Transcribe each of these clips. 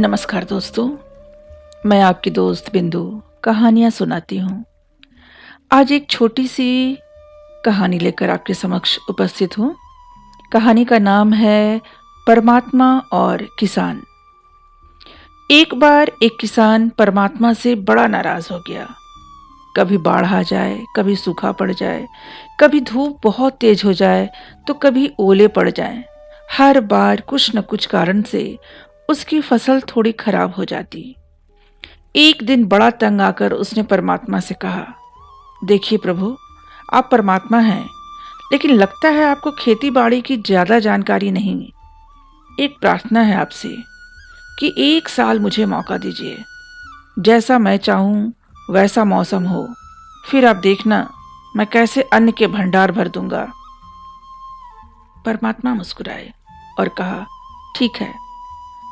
नमस्कार दोस्तों, मैं आपकी दोस्त बिंदु कहानियाँ सुनाती हूँ। आज एक छोटी सी कहानी लेकर आपके समक्ष उपस्थित हूँ। कहानी का नाम है परमात्मा और किसान। एक बार एक किसान परमात्मा से बड़ा नाराज हो गया। कभी बाढ़ आ जाए, कभी सूखा पड़ जाए, कभी धूप बहुत तेज हो जाए तो कभी ओले पड़ जाएं। हर बार कुछ न कुछ कारण से उसकी फसल थोड़ी खराब हो जाती। एक दिन बड़ा तंग आकर उसने परमात्मा से कहा, देखिए प्रभु, आप परमात्मा हैं, लेकिन लगता है आपको खेती बाड़ी की ज्यादा जानकारी नहीं। एक प्रार्थना है आपसे कि एक साल मुझे मौका दीजिए, जैसा मैं चाहूं वैसा मौसम हो, फिर आप देखना मैं कैसे अन्न के भंडार भर दूंगा। परमात्मा मुस्कुराए और कहा, ठीक है,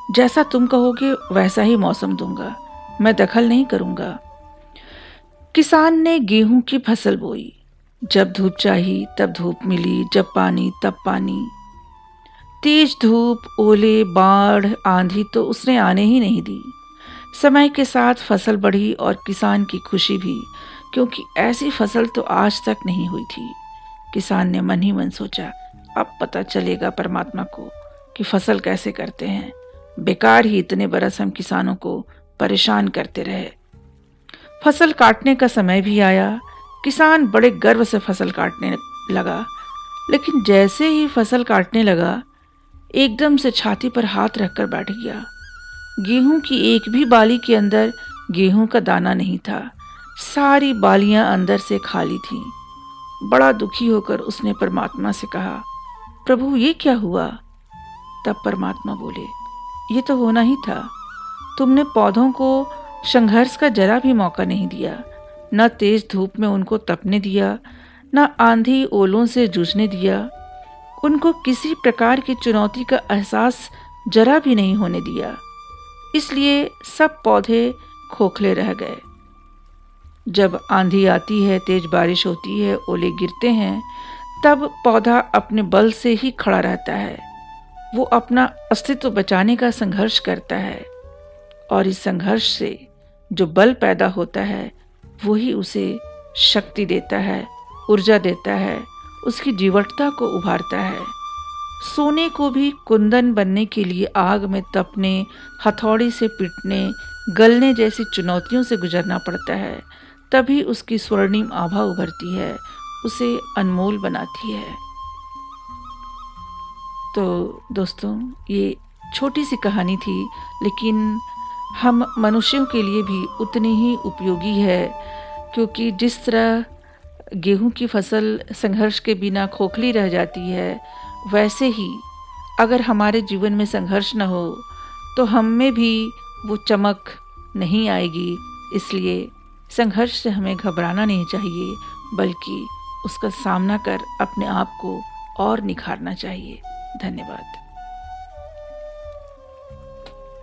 जैसा तुम कहोगे वैसा ही मौसम दूंगा, मैं दखल नहीं करूंगा। किसान ने गेहूं की फसल बोई। जब धूप चाहिए तब धूप मिली, जब पानी तब पानी। तेज धूप, ओले, बाढ़, आंधी तो उसने आने ही नहीं दी। समय के साथ फसल बढ़ी और किसान की खुशी भी, क्योंकि ऐसी फसल तो आज तक नहीं हुई थी। किसान ने मन ही मन सोचा, अब पता चलेगा परमात्मा को कि फसल कैसे करते हैं। बेकार ही इतने बरस हम किसानों को परेशान करते रहे। फसल काटने का समय भी आया। किसान बड़े गर्व से फसल काटने लगा, लेकिन जैसे ही फसल काटने लगा, एकदम से छाती पर हाथ रखकर बैठ गया। गेहूं की एक भी बाली के अंदर गेहूं का दाना नहीं था। सारी बालियां अंदर से खाली थीं। बड़ा दुखी होकर उसने परमात्मा से कहा, प्रभु ये क्या हुआ? तब परमात्मा बोले, ये तो होना ही था। तुमने पौधों को संघर्ष का जरा भी मौका नहीं दिया। न तेज धूप में उनको तपने दिया, न आंधी ओलों से जूझने दिया। उनको किसी प्रकार की चुनौती का एहसास जरा भी नहीं होने दिया। इसलिए सब पौधे खोखले रह गए। जब आंधी आती है, तेज बारिश होती है, ओले गिरते हैं, तब पौधा अपने बल से ही खड़ा रहता है। वो अपना अस्तित्व बचाने का संघर्ष करता है, और इस संघर्ष से जो बल पैदा होता है वही उसे शक्ति देता है, ऊर्जा देता है, उसकी जीवटता को उभारता है। सोने को भी कुंदन बनने के लिए आग में तपने, हथौड़ी से पीटने, गलने जैसी चुनौतियों से गुजरना पड़ता है, तभी उसकी स्वर्णिम आभा उभरती है, उसे अनमोल बनाती है। तो दोस्तों, ये छोटी सी कहानी थी, लेकिन हम मनुष्यों के लिए भी उतनी ही उपयोगी है, क्योंकि जिस तरह गेहूं की फसल संघर्ष के बिना खोखली रह जाती है, वैसे ही अगर हमारे जीवन में संघर्ष न हो तो हम में भी वो चमक नहीं आएगी। इसलिए संघर्ष से हमें घबराना नहीं चाहिए, बल्कि उसका सामना कर अपने आप को और निखारना चाहिए। धन्यवाद।